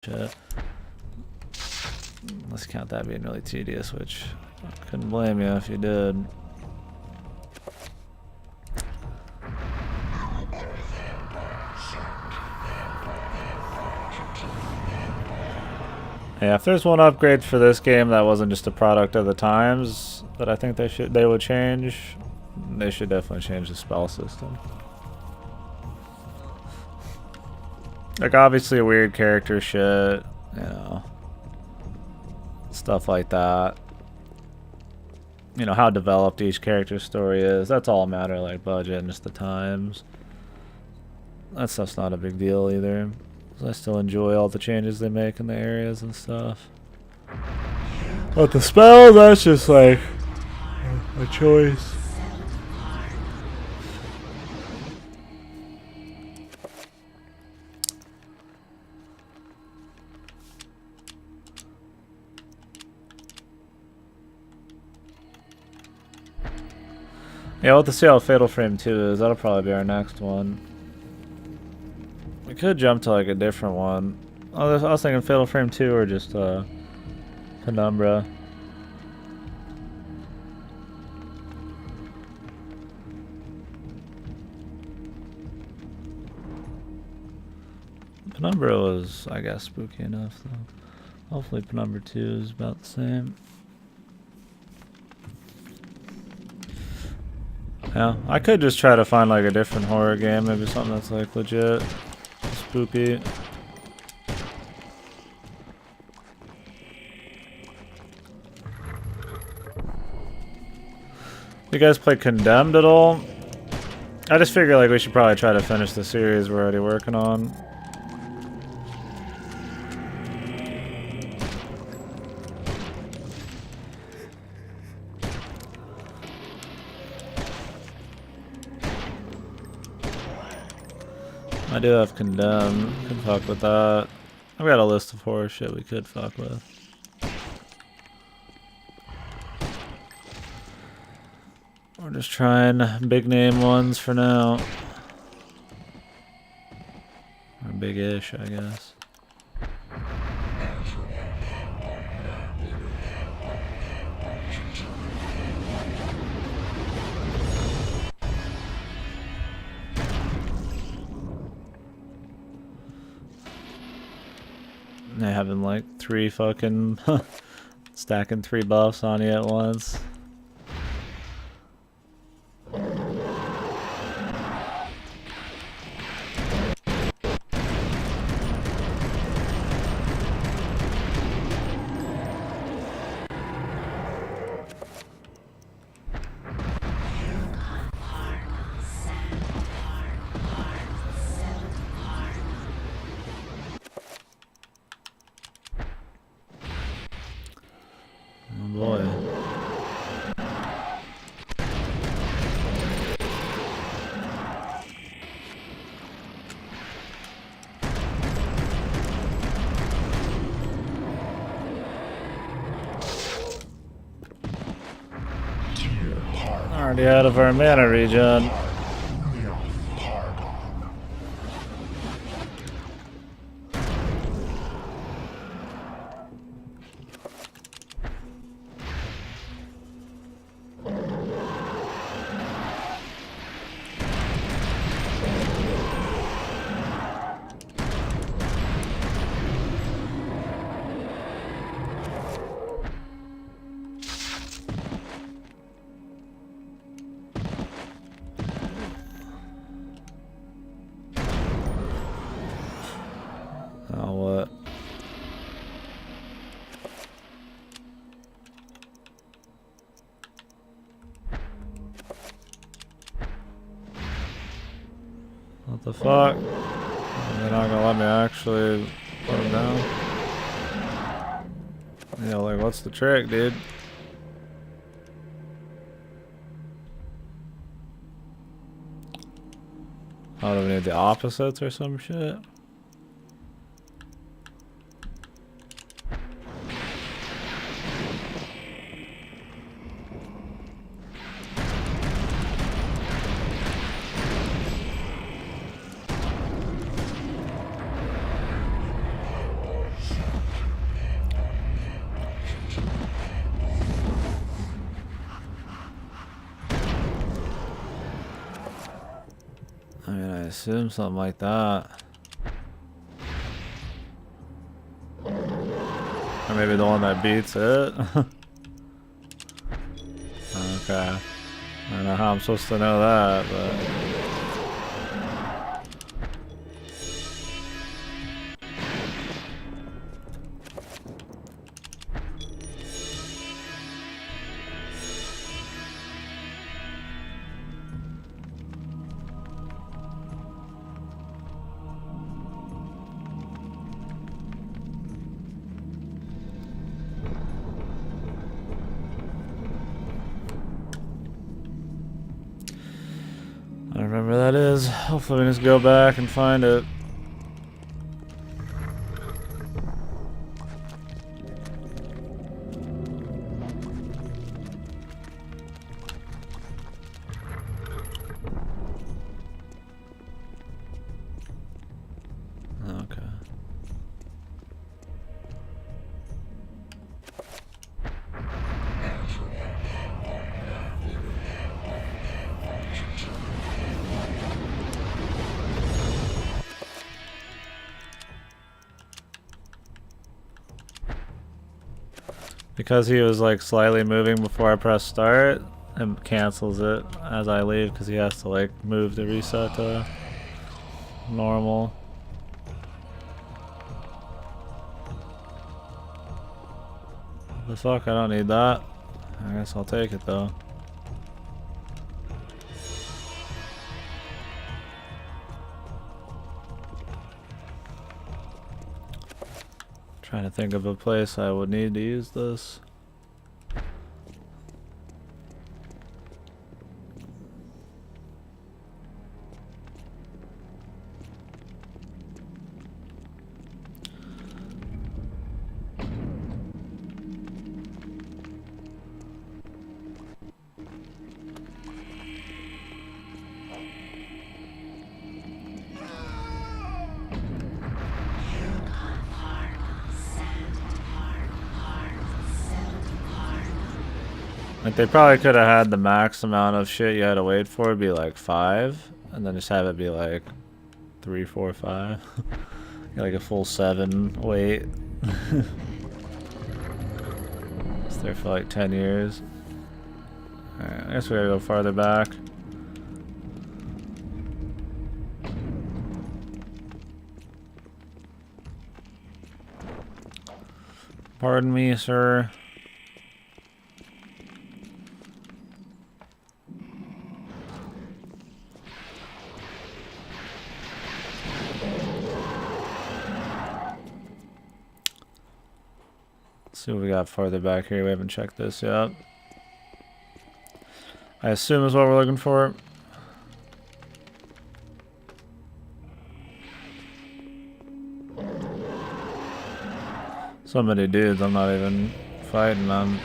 shit. Let's count that being really tedious, which I couldn't blame you if you did. Yeah, if there's one upgrade for this game that wasn't just a product of the times that I think they would change, they should definitely change the spell system. Like obviously a weird character shit, you know, stuff like that. You know, how developed each character's story is, that's all a matter of like budget and just the times. That stuff's not a big deal either. I still enjoy all the changes they make in the areas and stuff. But the spell, that's just like a choice. Yeah, we'll have to see how Fatal Frame 2 is. That'll probably be our next one. We could jump to like a different one. Oh, I was thinking Fatal Frame 2 or just Penumbra. Penumbra was, I guess, spooky enough though. Hopefully Penumbra 2 is about the same. Yeah, I could just try to find like a different horror game, maybe something that's like legit spooky. You guys play Condemned at all? I just figure like we should probably try to finish the series we're already working on. I do have Condemned. Could fuck with that. I've got a list of horror shit we could fuck with. We're just trying big name ones for now. Or big-ish, I guess. They having like 3 fucking stacking 3 buffs on you at once. Already out of our mana regen. Oh, what? What the fuck? They're not gonna let me actually put him down. Yeah, like, what's the trick, dude? Oh, do we need the opposites or some shit? assume something like that. Or maybe the one that beats it. Okay. I don't know how I'm supposed to know that, but... I don't remember where that is. Hopefully we just go back and find it. Okay. Because he was like slightly moving before I press start, it cancels it as I leave because he has to like move to reset to normal. The fuck, I don't need that. I guess I'll take it though. Trying to think of a place I would need to use this. Like they probably could have had the max amount of shit you had to wait for be like 5, and then just have it be like 3, 4, 5. Like a full 7 wait. It's there for like 10 years. Alright, I guess we gotta go farther back. Pardon me, sir. See what we got farther back here. We haven't checked this yet. I assume is what we're looking for. So many dudes, I'm not even fighting them.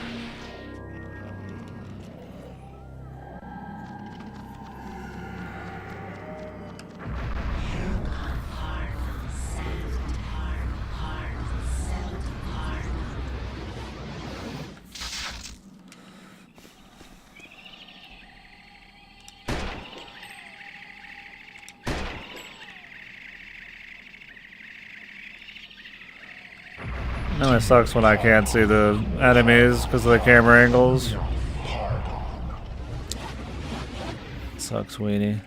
No, it sucks when I can't see the enemies because of the camera angles. Sucks, weenie.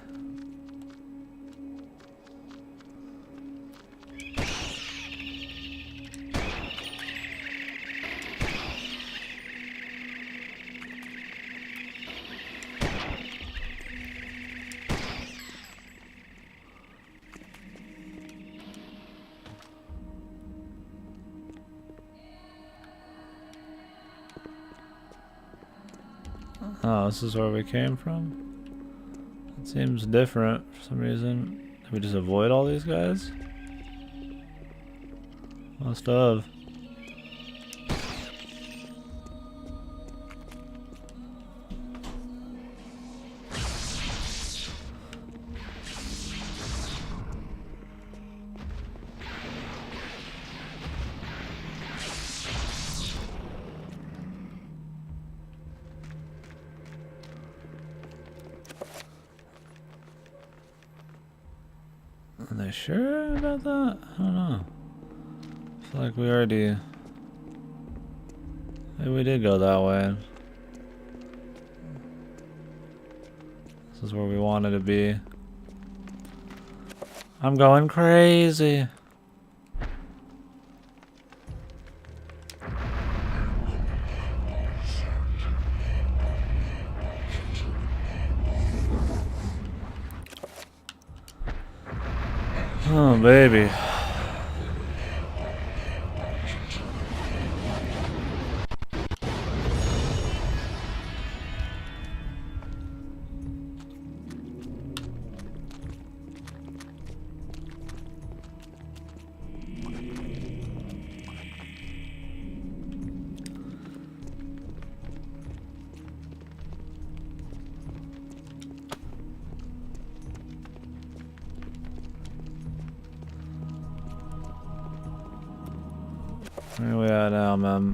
Oh, this is where we came from? It seems different for some reason. Did we just avoid all these guys? Must have. I sure about that? I don't know. I feel like we already... Maybe we did go that way. This is where we wanted to be. I'm going crazy. Oh, baby. Where are we at now, man?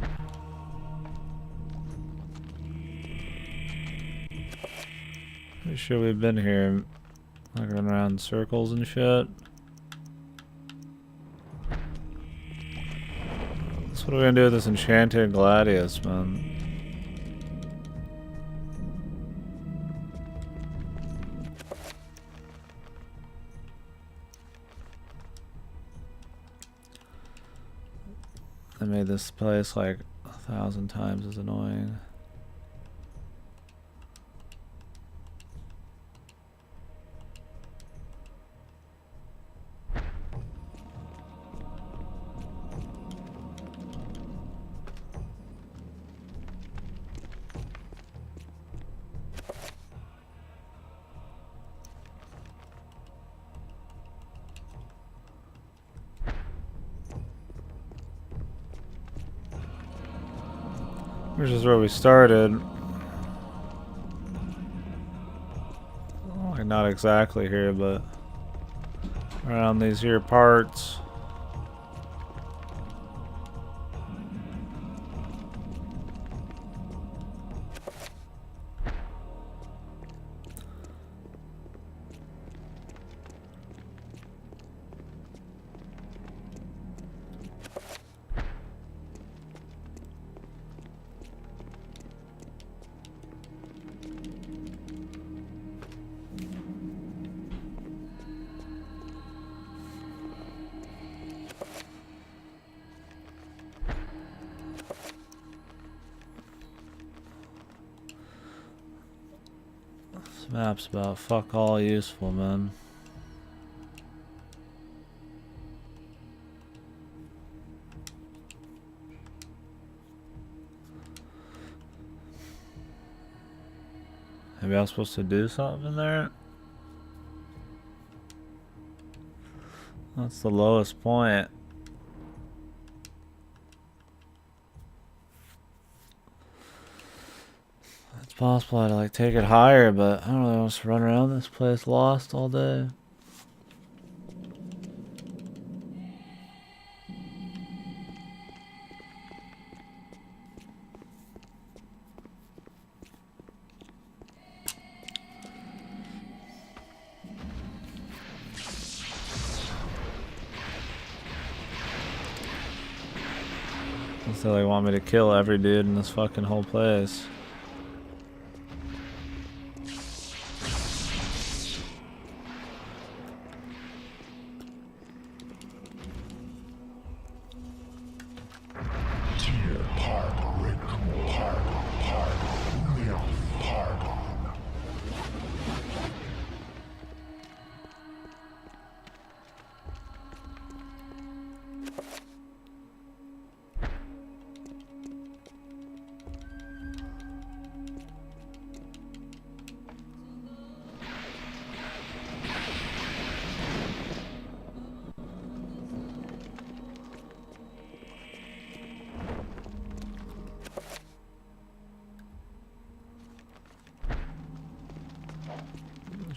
Pretty sure we've been here, like running around in circles and shit. That's what we're gonna do with this enchanted gladius, man. I made this place like 1,000 times as annoying. Which is where we started. Like not exactly here, but around these here parts. This map's about fuck all useful, man. Maybe I was supposed to do something there? That's the lowest point. It's possible I'd like take it higher, but I don't really want to run around this place lost all day. So they want me to kill every dude in this fucking whole place.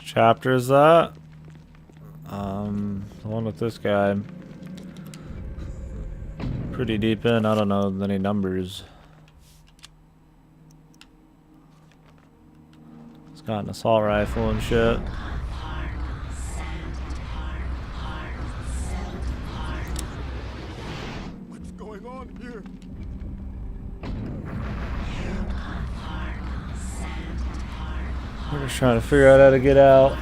Chapter is that? The one with this guy. Pretty deep in, I don't know any numbers. He's got an assault rifle and shit. going on here? We're just trying to figure out how to get out.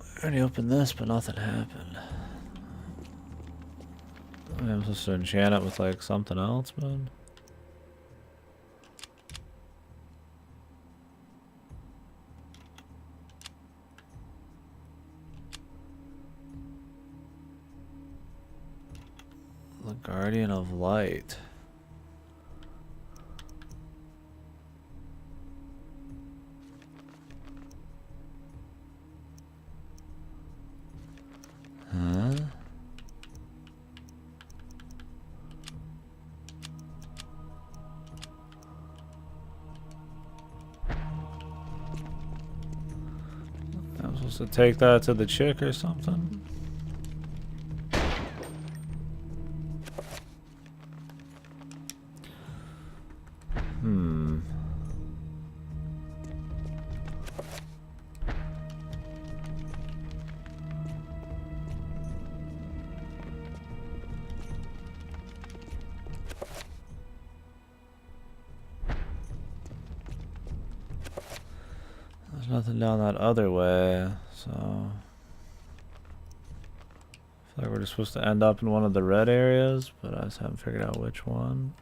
I already opened this, but nothing happened. I'm supposed to enchant it with like something else, man. The Guardian of Light. Huh? I'm supposed to take that to the chick or something? There's nothing down that other way, so I feel like we're just supposed to end up in one of the red areas, but I just haven't figured out which one.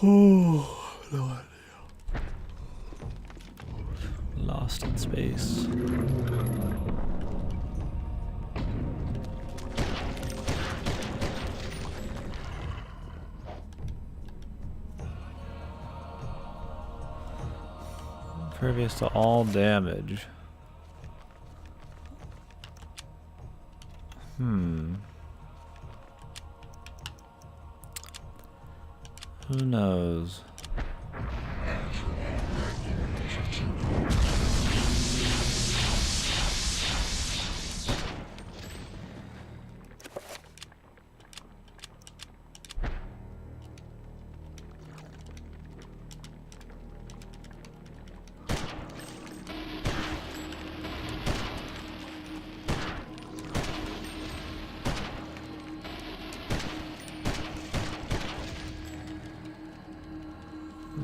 No idea. Lost in space. Impervious to all damage. Who knows?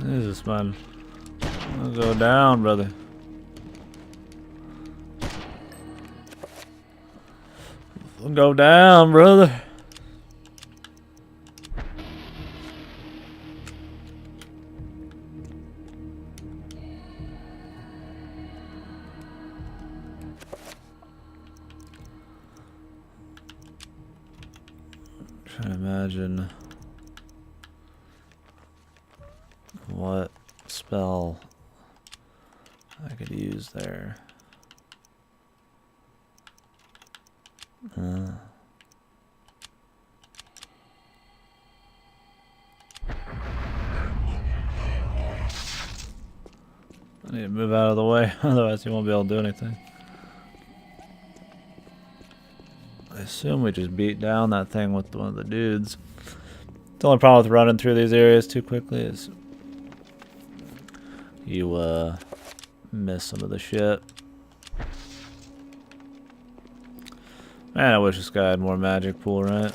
Jesus, man. I'll go down, brother. I'll go down, brother. Trying to imagine what spell I could use there. I need to move out of the way, otherwise you won't be able to do anything. I assume we just beat down that thing with one of the dudes. The only problem with running through these areas too quickly is you miss some of the shit. Man, I wish this guy had more magic pool, right?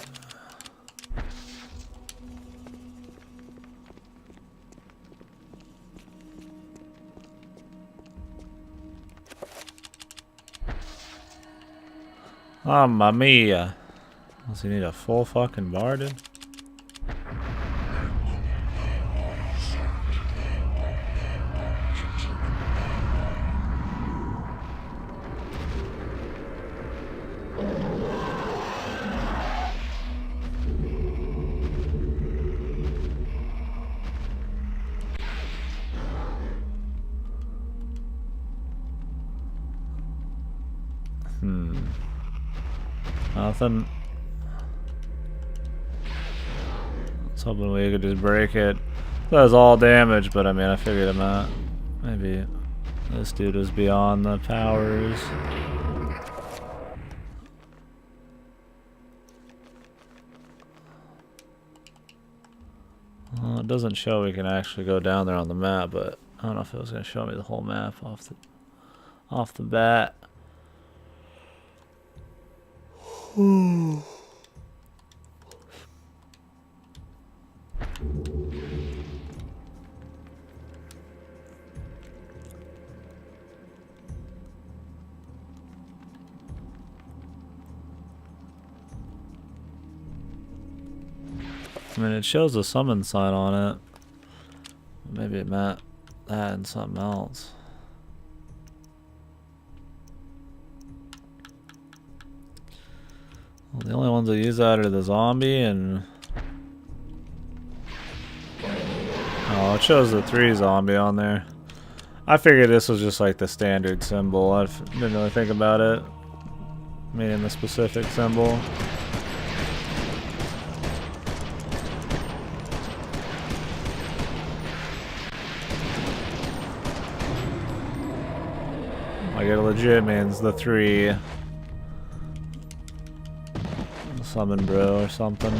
Mamma mia. Does he need a full fucking bar, dude? Nothing. I was hoping we could just break it. That was all damage, but I mean, I figured him out. Maybe this dude was beyond the powers. Well, it doesn't show we can actually go down there on the map, but I don't know if it was going to show me the whole map off the bat. I mean, it shows a summon sign on it. Maybe it meant that and something else. Well, the only ones that use that are the zombie and... Oh, it shows the 3 zombie on there. I figured this was just like the standard symbol. I didn't really think about it. Meaning the specific symbol. Like it legit means the 3. Summon bro or something.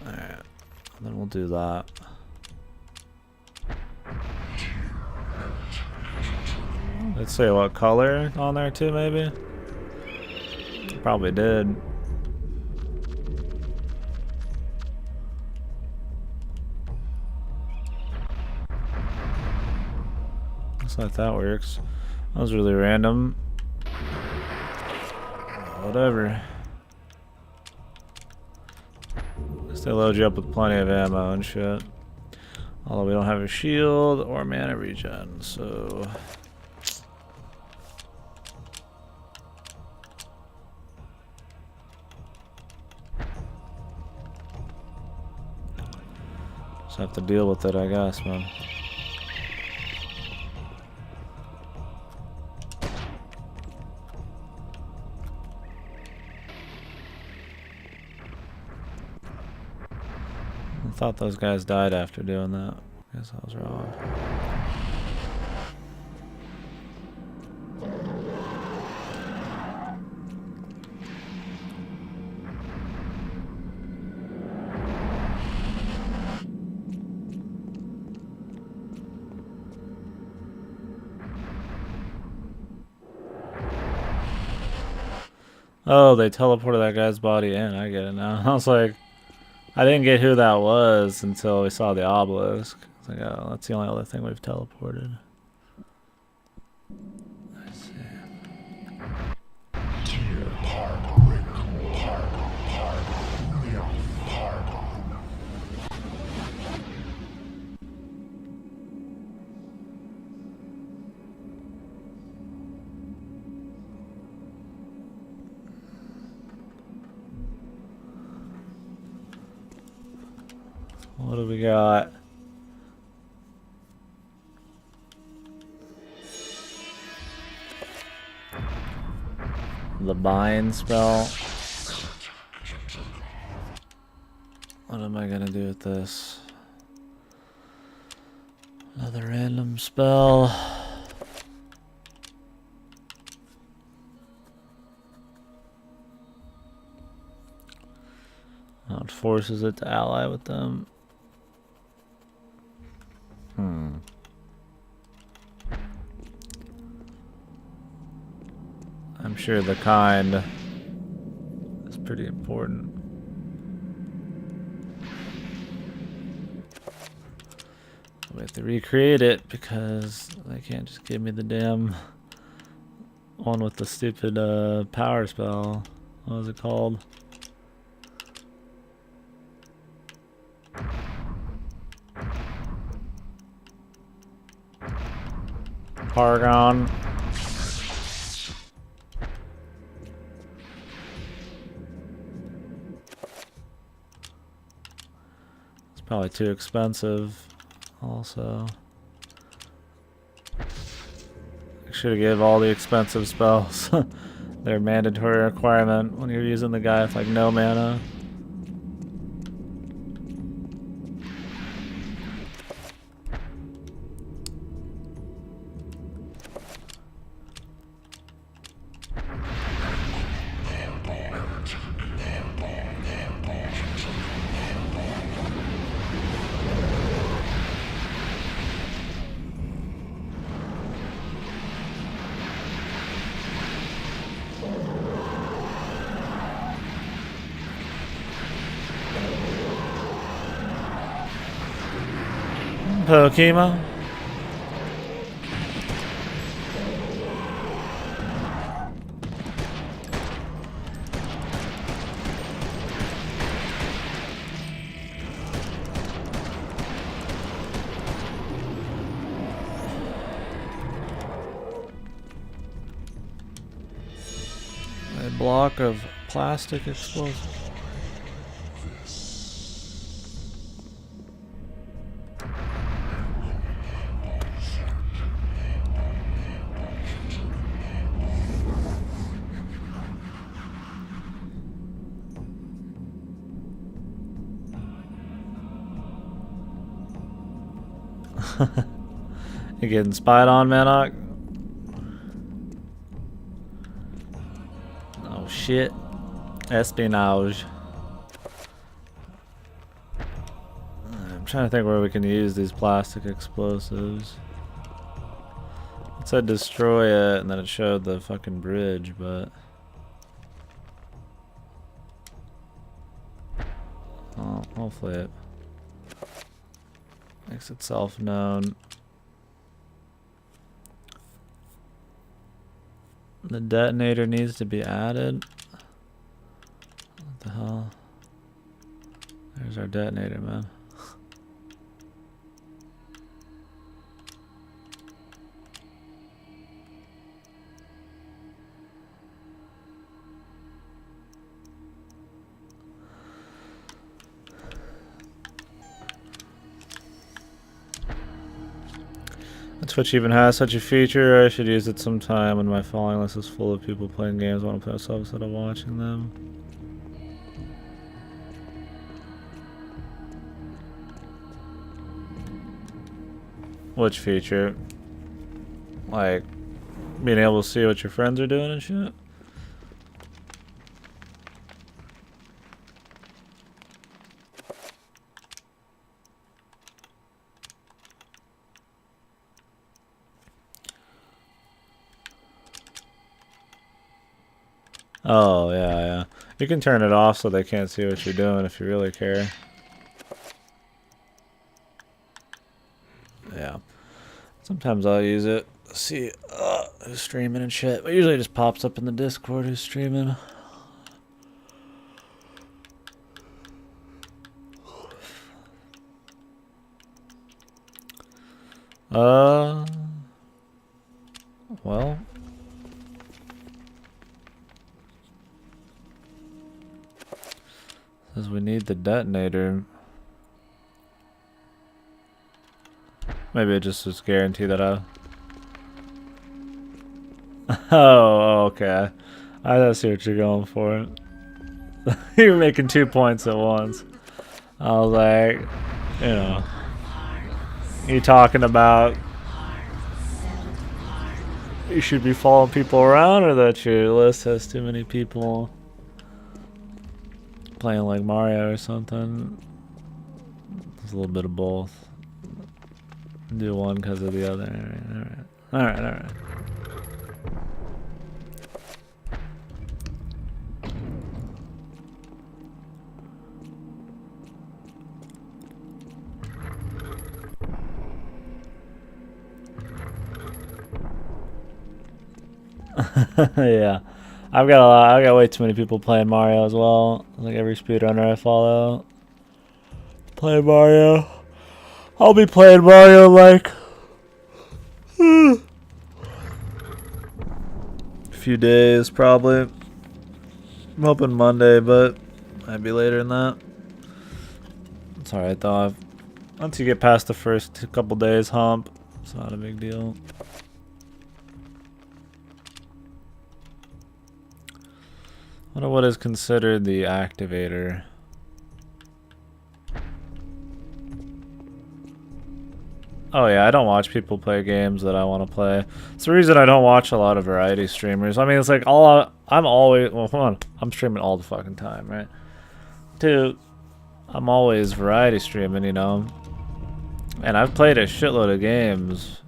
Alright. Then we'll do that. Let's say what color on there too, maybe? Probably did. Looks like that works. That was really random. Whatever. At least they load you up with plenty of ammo and shit. Although we don't have a shield or mana regen, so... Just have to deal with it, I guess, man. I thought those guys died after doing that. I guess I was wrong. Oh, they teleported that guy's body in. I get it now. I was like, I didn't get who that was until we saw the obelisk. I was like, oh, that's the only other thing we've teleported. I see. What do we got? The bind spell. What am I gonna do with this? Another random spell. Oh, it forces it to ally with them. I'm sure the kind is pretty important. We have to recreate it because they can't just give me the damn one with the stupid power spell. What was it called? Paragon. It's probably too expensive also. I should have given all the expensive spells. They're a mandatory requirement when you're using the guy with like no mana. Pokemon. A block of plastic explosives. You getting spied on, Manok? Oh shit. Espionage. I'm trying to think where we can use these plastic explosives. It said destroy it, and then it showed the fucking bridge, but... Oh, hopefully it makes itself known. The detonator needs to be added. What the hell? There's our detonator, man. Twitch even has such a feature. I should use it sometime when my following list is full of people playing games I want to play myself instead of watching them. Which feature? Like being able to see what your friends are doing and shit? Oh, yeah, yeah. You can turn it off so they can't see what you're doing if you really care. Yeah. Sometimes I'll use it. See who's streaming and shit. But usually it just pops up in the Discord who's streaming. Well... Says we need the detonator. Maybe it just was guaranteed that I... Oh, okay. I see what you're going for. You're making 2 points at once. I was like, you know... You talking about... You should be following people around, or that your list has too many people... Playing like Mario or something. It's a little bit of both. Do one because of the other. Alright, alright. Yeah. I got way too many people playing Mario as well. Like every speedrunner I follow. Play Mario. I'll be playing Mario like a few days probably. I'm hoping Monday, but might be later than that. It's alright though. Once you get past the first couple days hump, it's not a big deal. I wonder what is considered the activator. Oh yeah, I don't watch people play games that I want to play. It's the reason I don't watch a lot of variety streamers. I mean, it's like I'm always, well, hold on, I'm streaming all the fucking time, right? Dude, I'm always variety streaming, you know? And I've played a shitload of games,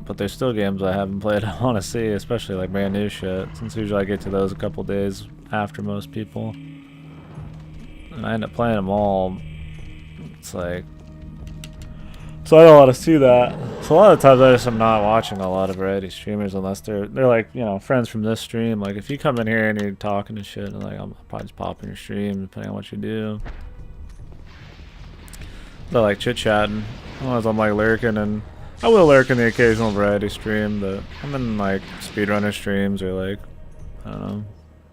but there's still games I haven't played I want to see, especially like brand new shit, since usually I get to those a couple days after most people. And I end up playing them all. It's like, So I don't want to see that. So a lot of times I just am not watching a lot of variety streamers unless they're like, you know, friends from this stream. Like if you come in here and you're talking and shit, and like I'm probably just popping your stream depending on what you do. I like chit chatting. Unless I'm like lurking, and I will lurk in the occasional variety stream, but I'm in like speedrunner streams or like, I don't know,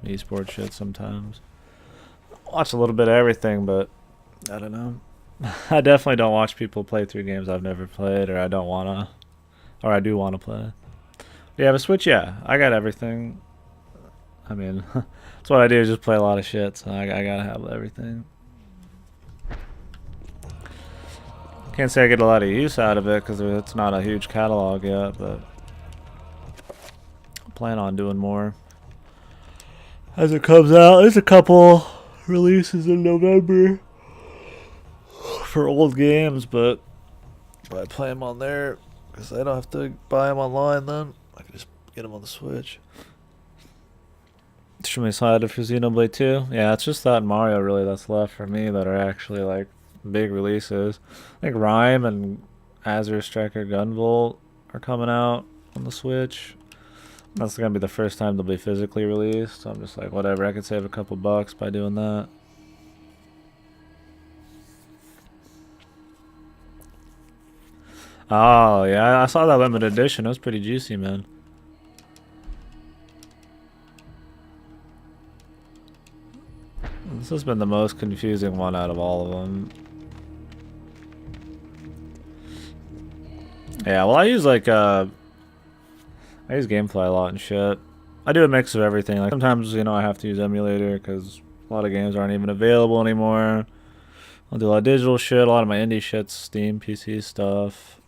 esports shit sometimes. Watch a little bit of everything, but I don't know. I definitely don't watch people play through games I've never played, or I don't wanna, or I do wanna play. Do you have a Switch? Yeah, I got everything. I mean, that's what I do, is just play a lot of shit, so I gotta have everything. Can't say I get a lot of use out of it because it's not a huge catalog yet, but I plan on doing more as it comes out. There's a couple releases in November for old games, but I play them on there because I don't have to buy them online then. I can just get them on the Switch. Extremely excited for Xenoblade 2. Yeah, it's just that and Mario really that's left for me that are actually like big releases. I think Rhyme and Azure Striker Gunvolt are coming out on the Switch. That's gonna be the first time they'll be physically released. So I'm just like, whatever, I could save a couple bucks by doing that. Oh yeah, I saw that limited edition. It was pretty juicy, man. This has been the most confusing one out of all of them. Yeah, well I use like I use Gamefly a lot and shit. I do a mix of everything. Like sometimes, you know, I have to use emulator because a lot of games aren't even available anymore. I'll do a lot of digital shit. A lot of my indie shit's Steam, PC stuff.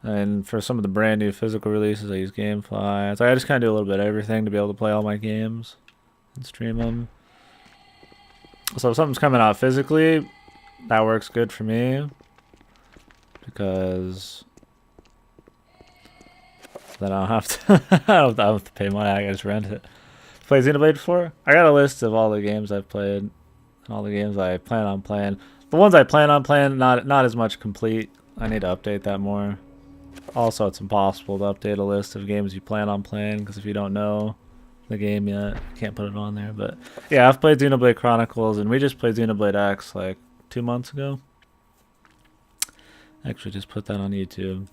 And for some of the brand new physical releases, I use Gamefly. So I just kind of do a little bit of everything to be able to play all my games and stream them. So if something's coming out physically, that works good for me because then I don't have to I don't have to pay money. I can just rent it. Played Xenoblade before? I got a list of all the games I've played and all the games I plan on playing. The ones I plan on playing, not as much complete. I need to update that more. Also, it's impossible to update a list of games you plan on playing because if you don't know the game yet, you can't put it on there. But yeah, I've played Xenoblade Chronicles, and we just played Xenoblade X like 2 months ago. Actually, just put that on YouTube.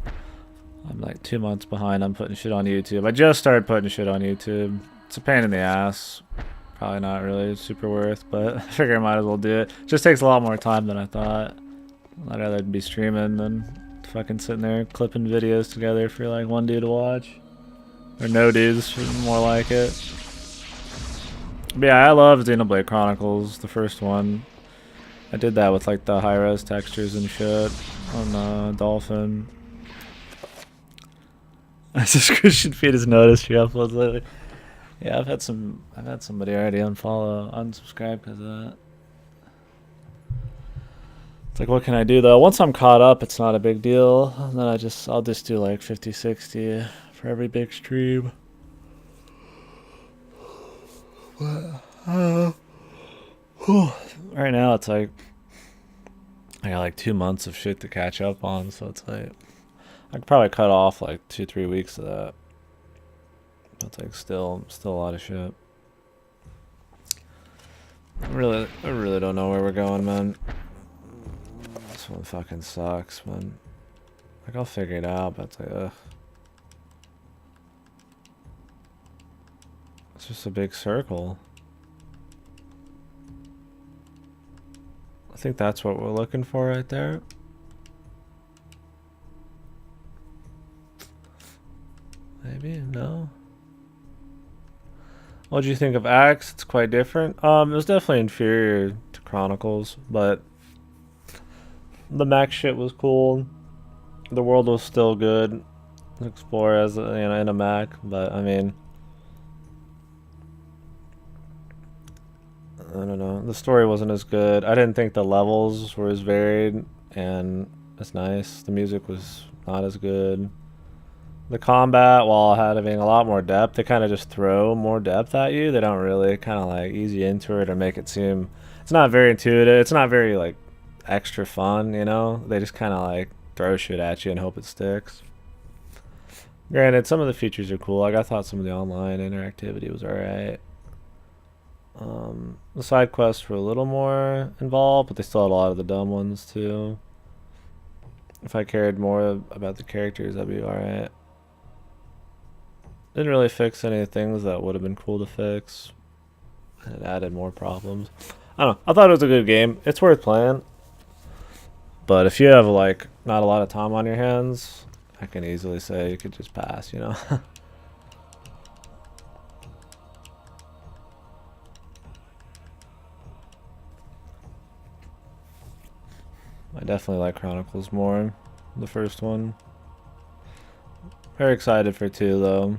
I'm like 2 months behind on putting shit on YouTube. I just started putting shit on YouTube. It's a pain in the ass. Probably not really super worth, but I figure I might as well do it. Just takes a lot more time than I thought. I'd rather be streaming than fucking sitting there clipping videos together for like one dude to watch. Or no dudes, more like it. But yeah, I love Xenoblade Chronicles, the first one. I did that with like the high-res textures and shit on Dolphin. I just Christian feed has noticed your uploads lately. Yeah, I've had somebody already unsubscribe because of that. It's like, what can I do though? Once I'm caught up, it's not a big deal. And then I'll just do like 50, 60 for every big stream. Right now it's like I got like 2 months of shit to catch up on, so it's like I could probably cut off like 2-3 weeks of that. That's like still a lot of shit. I really don't know where we're going, man. This one fucking sucks, man. Like I'll figure it out, but it's like ugh. It's just a big circle. I think that's what we're looking for right there. Maybe, no. What do you think of Axe? It's quite different. It was definitely inferior to Chronicles, but the mech shit was cool. The world was still good to explore as in a mech, but I mean, I don't know. The story wasn't as good. I didn't think the levels were as varied and as nice. The music was not as good. The combat, while having a lot more depth, they kind of just throw more depth at you. They don't really kind of like ease you into it or make it seem... It's not very intuitive. It's not very like extra fun, you know? They just kind of like throw shit at you and hope it sticks. Granted, some of the features are cool. Like, I thought some of the online interactivity was alright. The side quests were a little more involved, but they still had a lot of the dumb ones too. If I cared more about the characters, that'd be alright. Didn't really fix any things that would have been cool to fix. And it added more problems. I don't know. I thought it was a good game. It's worth playing. But if you have, like, not a lot of time on your hands, I can easily say you could just pass, you know? I definitely like Chronicles more. The first one. Very excited for 2, though.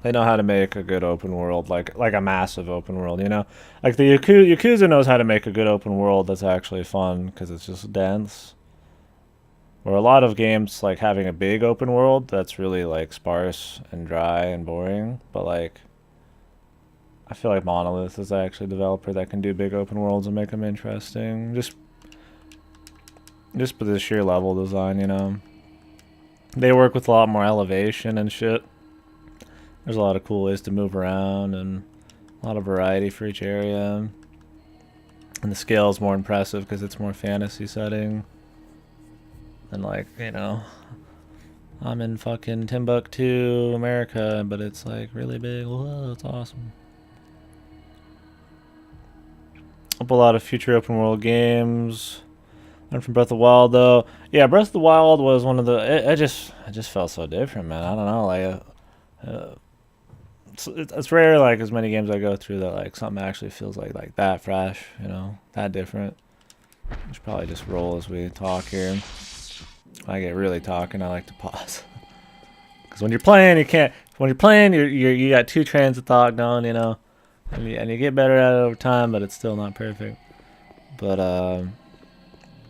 They know how to make a good open world, like a massive open world, you know? Like, the Yakuza knows how to make a good open world that's actually fun, because it's just dense. Or a lot of games, like, having a big open world that's really, like, sparse and dry and boring. But, like, I feel like Monolith is actually a developer that can do big open worlds and make them interesting. Just for the sheer level design, you know? They work with a lot more elevation and shit. There's a lot of cool ways to move around and a lot of variety for each area. And the scale is more impressive because it's more fantasy setting. And, like, you know, I'm in fucking Timbuktu, America, but it's like really big. Whoa, it's awesome. Up a lot of future open world games. And from Breath of the Wild, though, yeah, Breath of the Wild was one of the. It just felt so different, man. I don't know, like, it's rare, like, as many games I go through that, like, something actually feels like that fresh, you know, that different. We should probably just roll as we talk here. When I get really talking, I like to pause. Because when you're playing, you can't. When you're playing, you got 2 trains of thought going, you know, and you get better at it over time, but it's still not perfect. But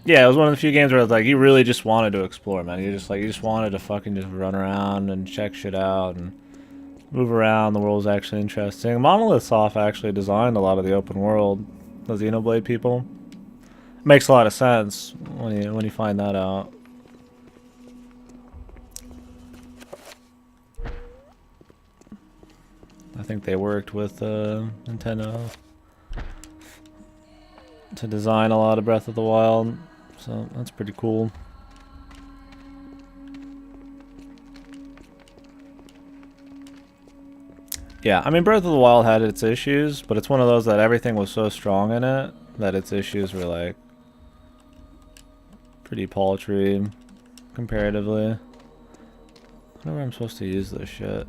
yeah, it was one of the few games where it's like you really just wanted to explore, man. You just wanted to fucking just run around and check shit out and move around. The world was actually interesting. Monolith Soft actually designed a lot of the open world. The Xenoblade people. Makes a lot of sense when you find that out. I think they worked with Nintendo to design a lot of Breath of the Wild, so that's pretty cool. Yeah, I mean, Breath of the Wild had its issues, but it's one of those that everything was so strong in it that its issues were, like, pretty paltry comparatively. I don't know where I'm supposed to use this shit.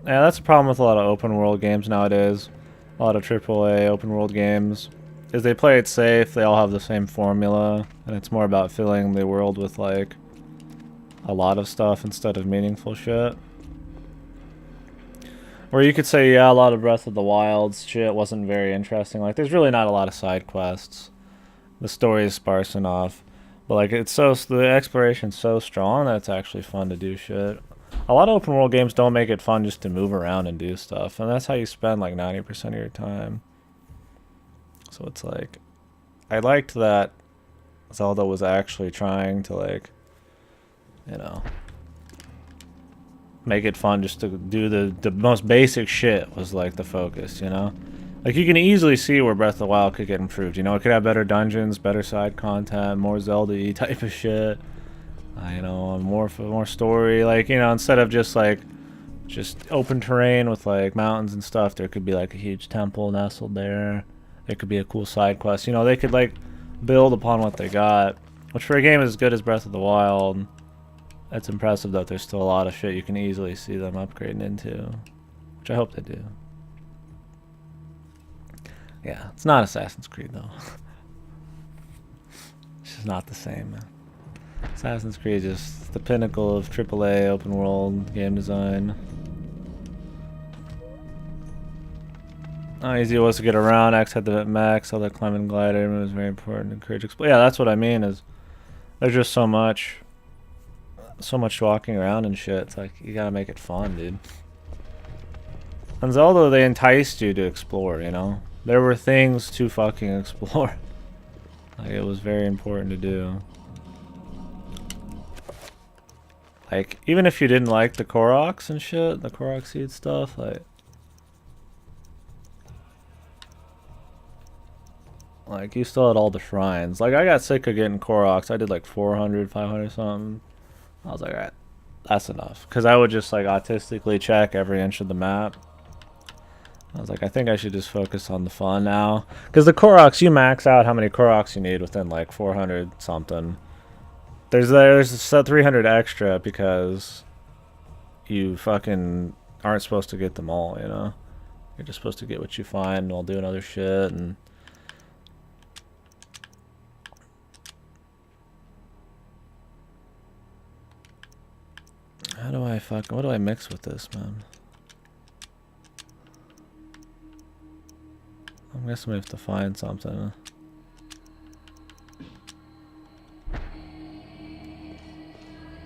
Yeah, that's the problem with a lot of open world games nowadays. A lot of AAA open world games. Is they play it safe, they all have the same formula, and it's more about filling the world with, like, a lot of stuff instead of meaningful shit. Or you could say, yeah, a lot of Breath of the Wild's shit wasn't very interesting. Like, there's really not a lot of side quests. The story is sparse enough. But, like, the exploration's so strong that it's actually fun to do shit. A lot of open world games don't make it fun just to move around and do stuff, and that's how you spend like 90% of your time. So it's like, I liked that Zelda was actually trying to, like, you know, make it fun just to do the most basic shit was like the focus, you know? Like, you can easily see where Breath of the Wild could get improved, you know? It could have better dungeons, better side content, more Zelda-y type of shit. You know, more story, like, you know, instead of just open terrain with, like, mountains and stuff, there could be, like, a huge temple nestled there. There could be a cool side quest. You know, they could, like, build upon what they got, which for a game as good as Breath of the Wild, it's impressive that there's still a lot of shit you can easily see them upgrading into, which I hope they do. Yeah, it's not Assassin's Creed, though. It's just not the same, man. Assassin's Creed is just the pinnacle of AAA open world game design. How easy it was to get around. X had the max, all that climbing glider. It was very important. Encourage explore. Yeah, that's what I mean. Is there's just so much walking around and shit. It's like you gotta make it fun, dude. On Zelda, they enticed you to explore, you know? There were things to fucking explore. Like, it was very important to do. Like, even if you didn't like the Koroks and shit, the Korok seed stuff, like you still had all the shrines. Like, I got sick of getting Koroks. I did like 400, 500 something. I was like, alright, that's enough. Because I would just like autistically check every inch of the map. I was like, I think I should just focus on the fun now. Because the Koroks, you max out how many Koroks you need within like 400 something. There's 300 extra because you fucking aren't supposed to get them all, you know? You're just supposed to get what you find while doing other shit. And how do I fucking... What do I mix with this, man? I'm guessing we have to find something.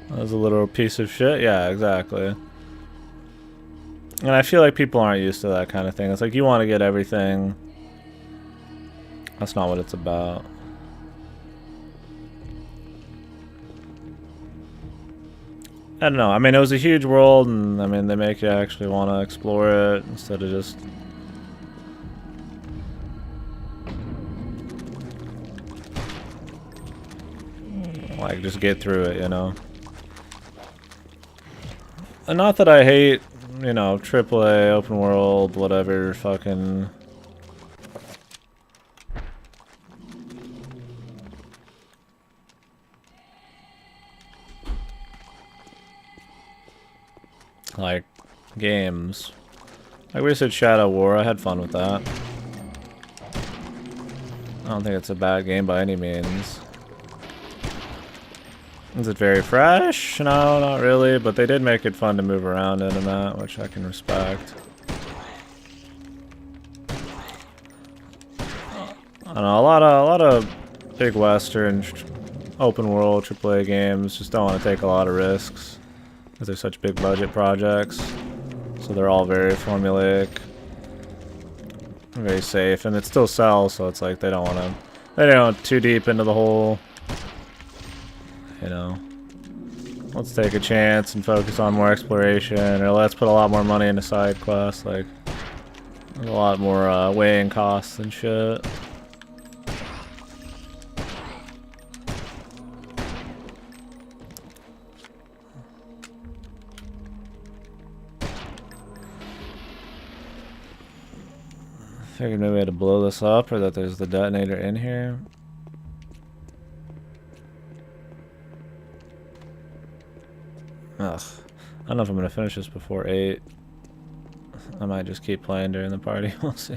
That was a little piece of shit. Yeah, exactly. And I feel like people aren't used to that kind of thing. It's like you want to get everything. That's not what it's about. I don't know. I mean, it was a huge world, and I mean, they make you actually want to explore it instead of just... like, just get through it, you know? And not that I hate, you know, AAA, open world, whatever, fucking... like, games. Like we said, Shadow War, I had fun with that. I don't think it's a bad game by any means. Is it very fresh? No, not really, but they did make it fun to move around in and that, which I can respect. I don't know, a lot of big Western open world AAA games just don't want to take a lot of risks because they're such big budget projects. So they're all very formulaic, very safe, and it still sells, so it's like they don't too deep into the whole, you know, let's take a chance and focus on more exploration, or let's put a lot more money into side quests. Like, there's a lot more weighing costs and shit. Figured maybe I had to blow this up, or that there's the detonator in here. Ugh. I don't know if I'm gonna finish this before 8. I might just keep playing during the party. We'll see.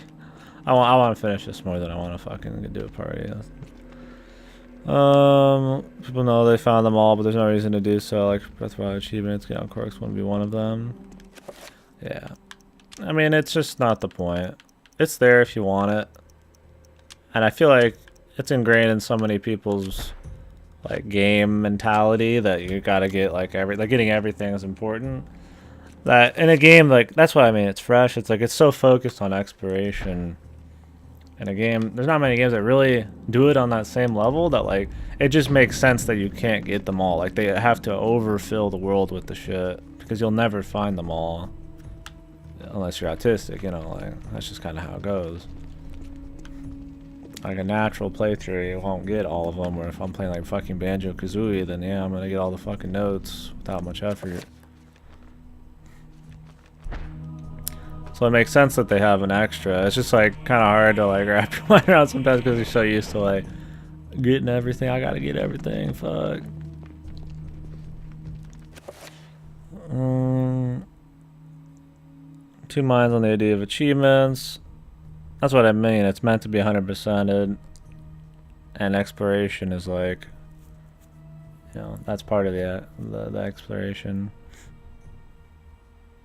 I want to finish this more than I want to fucking do a party. People know they found them all, but there's no reason to do so. Like Breath of the Wild achievements, get on Corks wouldn't be one of them. Yeah. I mean, it's just not the point. It's there if you want it. And I feel like it's ingrained in so many people's like game mentality that you gotta get like getting everything is important. That in a game, like, that's what I mean, it's fresh. It's like it's so focused on exploration. In a game, there's not many games that really do it on that same level, that like it just makes sense that you can't get them all. Like, they have to overfill the world with the shit because you'll never find them all unless you're autistic, you know. Like, that's just kind of how it goes. Like a natural playthrough, you won't get all of them. Where if I'm playing like fucking Banjo-Kazooie, then yeah, I'm gonna get all the fucking notes without much effort. So it makes sense that they have an extra. It's just like kind of hard to like wrap your mind around sometimes because you're so used to like getting everything. I gotta get everything. Fuck. 2 minds on the idea of achievements. That's what I mean. It's meant to be 100%ed, and exploration is like, you know, that's part of the exploration.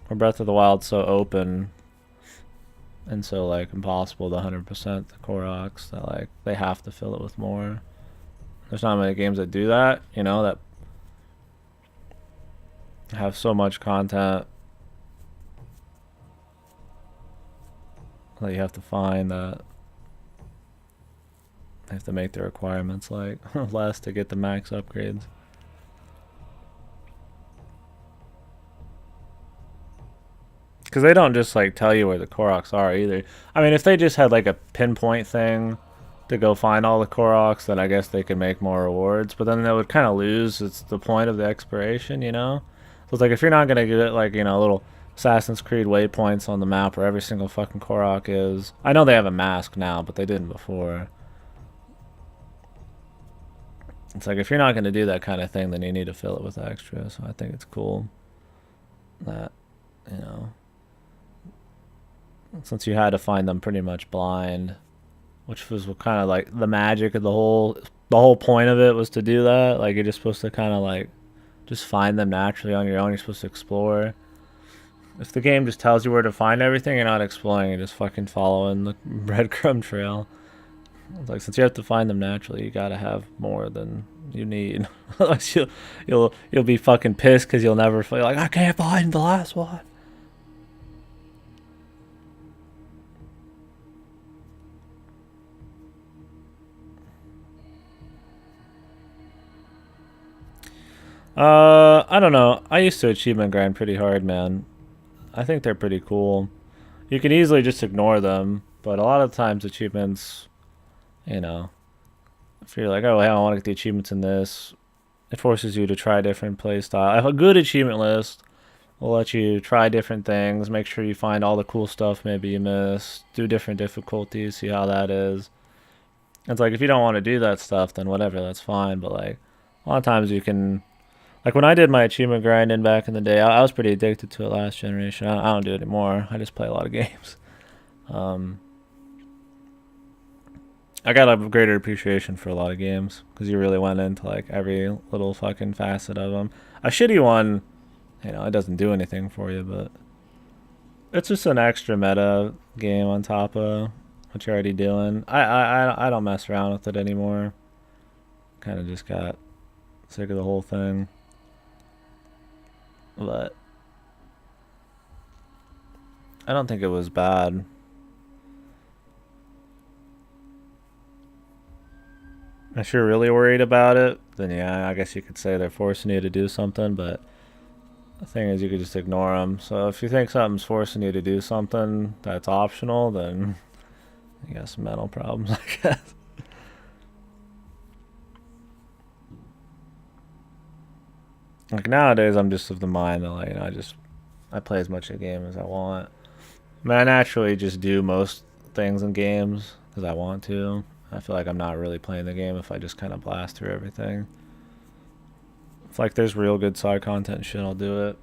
Where Breath of the Wild's so open and so like impossible to 100% the Koroks that like they have to fill it with more. There's not many games that do that, you know, that have so much content that you have to find that they have to make the requirements like less to get the max upgrades. Because they don't just like tell you where the Koroks are either. I mean, if they just had like a pinpoint thing to go find all the Koroks, then I guess they could make more rewards. But then they would kind of lose. It's the point of the exploration, you know? So it's like if you're not gonna get like, you know, little Assassin's Creed waypoints on the map where every single fucking Korok is. I know they have a mask now, but they didn't before. It's like if you're not gonna do that kind of thing, then you need to fill it with extra. So I think it's cool that, you know, since you had to find them pretty much blind, which was kind of like the magic of the whole point of it was to do that. Like you're just supposed to kind of like just find them naturally on your own. You're supposed to explore. If the game just tells you where to find everything, you're not exploring. You're just fucking following the breadcrumb trail. It's like since you have to find them naturally, you gotta have more than you need. Otherwise, you'll be fucking pissed because you'll never feel like I can't find the last one. I don't know. I used to achievement grind pretty hard, man. I think they're pretty cool. You can easily just ignore them, but a lot of times achievements, you know, if you're like, oh, hey, I want to get the achievements in this, it forces you to try different playstyle. A good achievement list will let you try different things, make sure you find all the cool stuff maybe you missed, do different difficulties, see how that is. It's like if you don't want to do that stuff, then whatever, that's fine. But like a lot of times you can. Like when I did my achievement grinding back in the day, I was pretty addicted to it last generation. I don't do it anymore. I just play a lot of games. I got a greater appreciation for a lot of games because you really went into like every little fucking facet of them. A shitty one, you know, it doesn't do anything for you, but it's just an extra meta game on top of what you're already doing. I don't mess around with it anymore. Kind of just got sick of the whole thing. But I don't think it was bad. If you're really worried about it, then yeah, I guess you could say they're forcing you to do something, but the thing is you could just ignore them. So if you think something's forcing you to do something that's optional, then you got some mental problems, I guess. Like nowadays, I'm just of the mind that like, you know, I play as much of the game as I want. I mean, I naturally just do most things in games because I want to. I feel like I'm not really playing the game if I just kind of blast through everything. If like there's real good side content and shit, I'll do it.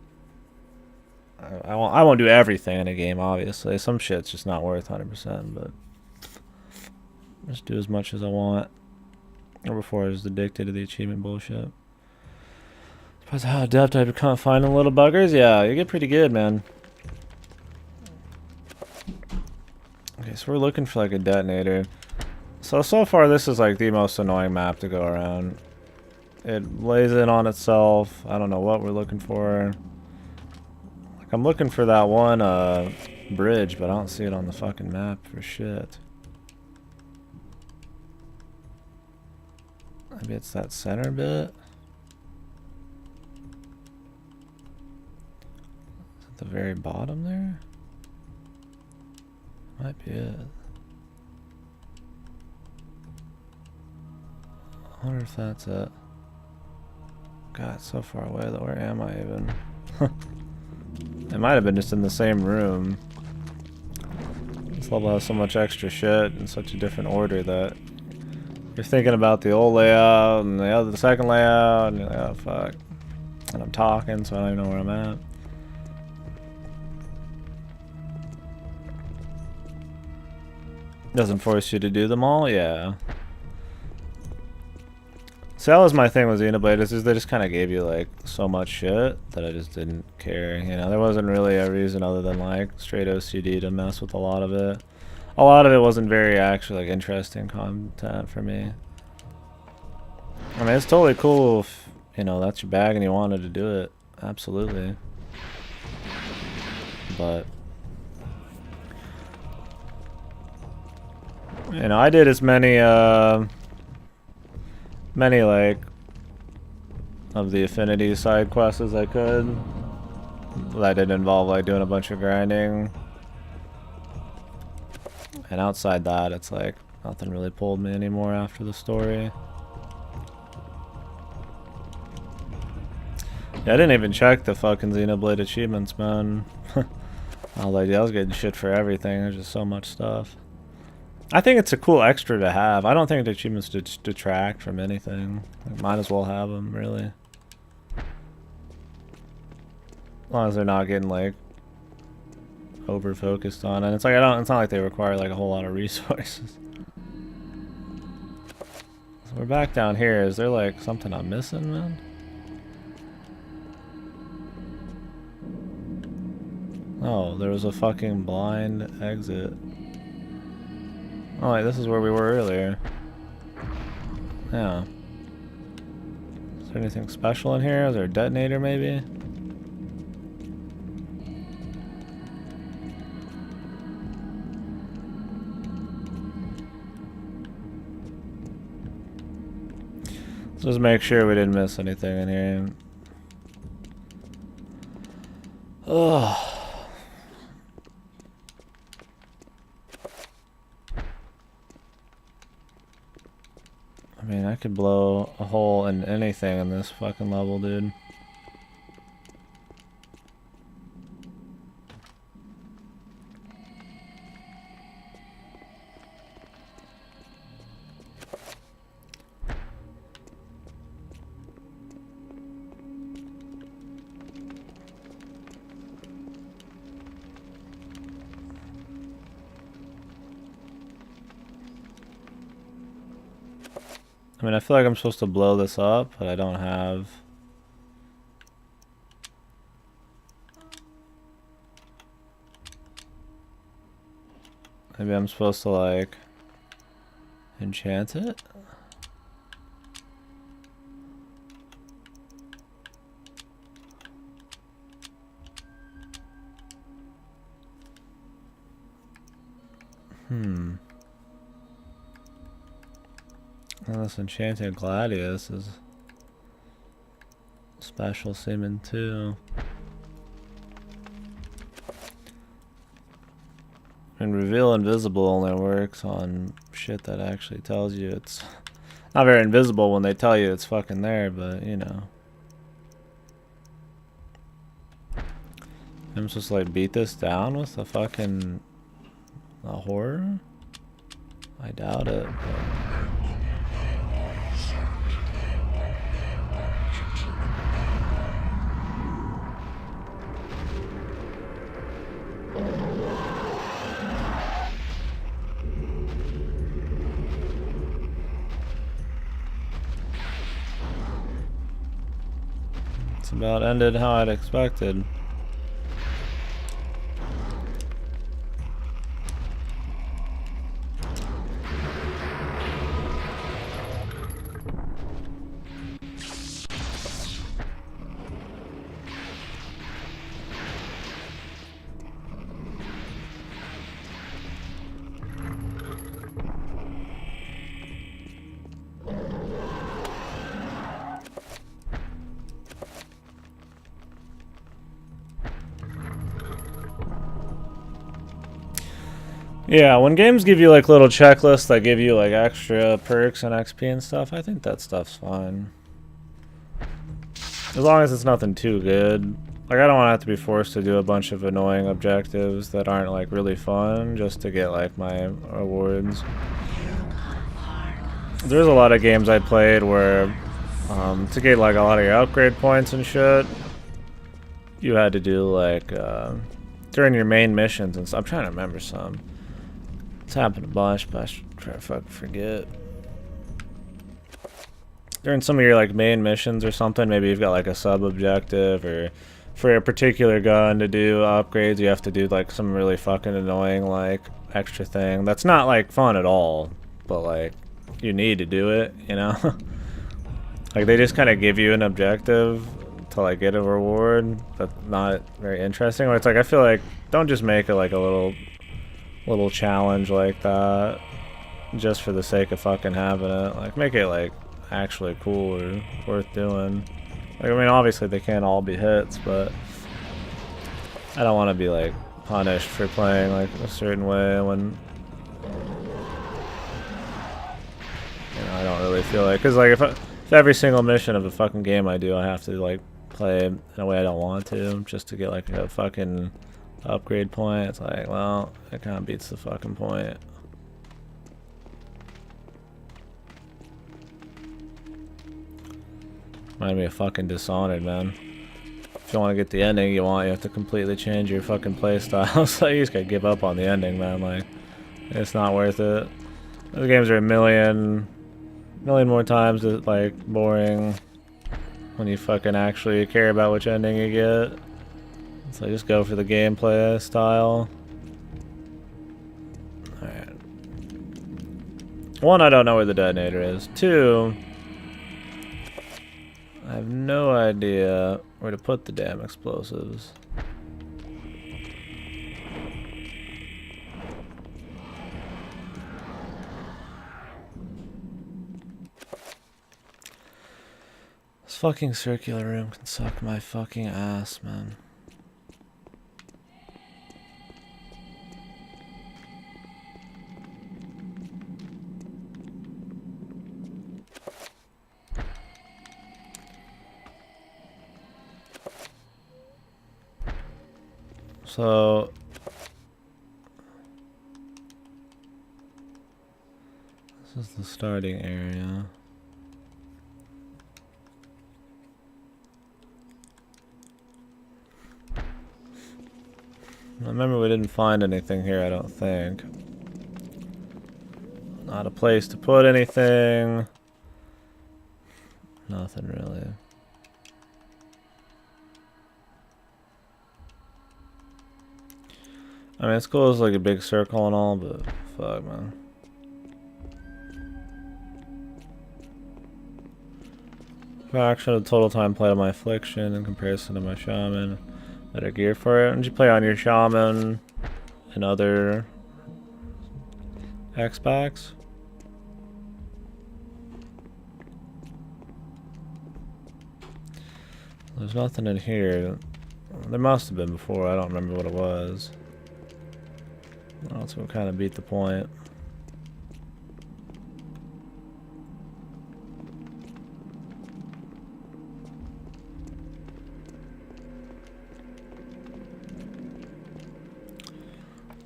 I won't do everything in a game, obviously. Some shit's just not worth 100%, but just do as much as I want. Or before I was addicted to the achievement bullshit. Depends how adept I become at finding little buggers. Yeah, you get pretty good, man. Okay, so we're looking for like a detonator. So far this is like the most annoying map to go around. It lays in on itself. I don't know what we're looking for. Like I'm looking for that one bridge, but I don't see it on the fucking map for shit. Maybe it's that center bit. At the very bottom there? Might be it. I wonder if that's it. God, it's so far away though. Where am I even? It might have been just in the same room. This level has so much extra shit in such a different order that you're thinking about the old layout and the second layout, and you're like, oh fuck. And I'm talking, so I don't even know where I'm at. Doesn't force you to do them all? Yeah. So that was my thing with Xenoblade, is they just kind of gave you like so much shit that I just didn't care. You know, there wasn't really a reason other than like straight OCD to mess with a lot of it. A lot of it wasn't very actually like interesting content for me. I mean, it's totally cool if, you know, that's your bag and you wanted to do it. Absolutely. But You know, I did as many like of the affinity side quests as I could. That didn't involve like doing a bunch of grinding. And outside that, it's like nothing really pulled me anymore after the story. Yeah, I didn't even check the fucking Xenoblade achievements, man. I was like, yeah, I was getting shit for everything. There's just so much stuff. I think it's a cool extra to have. I don't think the achievements detract from anything. Like, might as well have them, really. As long as they're not getting like over focused on it. It's like it's not like they require like a whole lot of resources. So we're back down here. Is there like something I'm missing, man? Oh, there was a fucking blind exit. Oh wait, this is where we were earlier. Yeah. Is there anything special in here? Is there a detonator maybe? Let's just make sure we didn't miss anything in here. Ugh. I mean, I could blow a hole in anything in this fucking level, dude. I mean, I feel like I'm supposed to blow this up, but I don't have... Maybe I'm supposed to, like, enchant it? And this enchanted gladius is special seeming too. And reveal invisible only works on shit that actually tells you it's not very invisible when they tell you it's fucking there, but you know. I'm supposed to like beat this down with a fucking horror? I doubt it. But... It's about ended how I'd expected. Yeah, when games give you like little checklists that give you like extra perks and XP and stuff, I think that stuff's fine. As long as it's nothing too good. Like, I don't want to have to be forced to do a bunch of annoying objectives that aren't like really fun just to get like my rewards. There's a lot of games I played where to get like a lot of your upgrade points and shit, you had to do like during your main missions and stuff. I'm trying to remember some. It's happened a bunch, but I should try to fucking forget. During some of your like main missions or something, maybe you've got like a sub objective, or for a particular gun to do upgrades, you have to do like some really fucking annoying like extra thing. That's not like fun at all, but like you need to do it, you know? Like they just kind of give you an objective to like get a reward that's not very interesting. Or it's like, I feel like don't just make it like a little challenge like that. just for the sake of fucking having it. Like, make it, like, actually cool or worth doing. Like, I mean, obviously they can't all be hits, but I don't want to be, like, punished for playing, like, a certain way when... You know, I don't really feel like... Because, like, if every single mission of a fucking game I do, I have to, like, play in a way I don't want to, just to get, like, a fucking upgrade point, it's like, well, it kind of beats the fucking point. Remind me of fucking Dishonored, man. If you want to get the ending you want, you have to completely change your fucking playstyle. So you just gotta give up on the ending, man. Like, it's not worth it. Those games are a million more times like boring when you fucking actually care about which ending you get. So just go for the gameplay style. Alright. One, I don't know where the detonator is. Two, I have no idea where to put the damn explosives. This fucking circular room can suck my fucking ass, man. So this is the starting area. I remember we didn't find anything here, I don't think. Not a place to put anything. Nothing really. I mean, it's cool, it's like a big circle and all, but fuck, man. Fraction of the total time played on my affliction in comparison to my shaman. Better gear for it. Did you play on your shaman and other Xbox? There's nothing in here. There must have been before, I don't remember what it was. That's what kind of beat the point.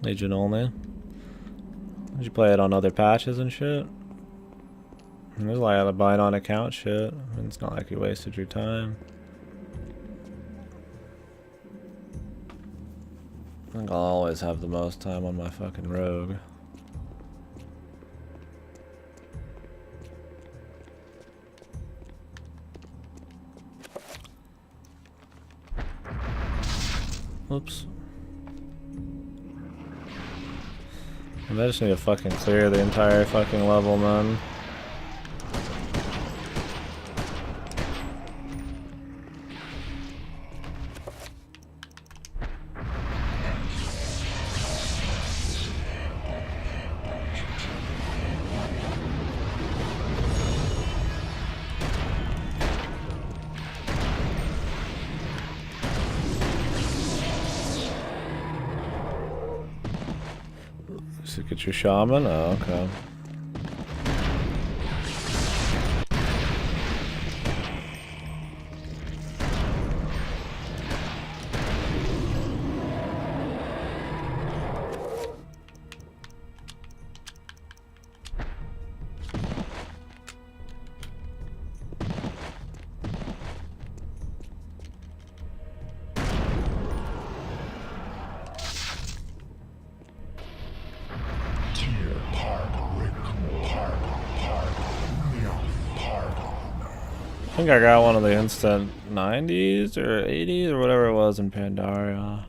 Legion only. Did you play it on other patches and shit? There's a lot of buy it on account shit. I mean, it's not like you wasted your time. I think I'll always have the most time on my fucking rogue. Oops. I just need to fucking clear the entire fucking level, man. So get your shaman? Oh, okay. I think I got one of the instant 90s or 80s or whatever it was in Pandaria. I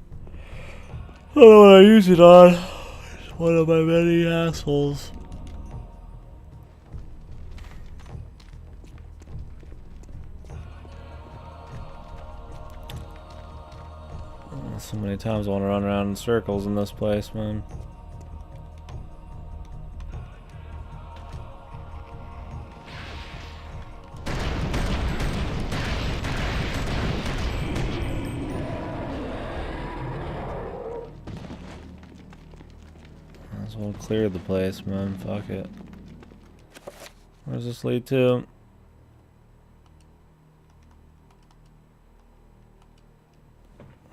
don't know what I use it on. It's one of my many assholes. So many times I want to run around in circles in this place, man. as well clear the place, man. Fuck it. Where's this lead to?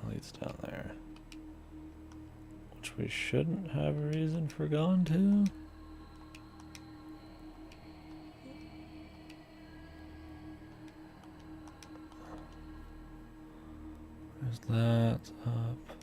Leads down there. Which we shouldn't have a reason for going to. There's that up.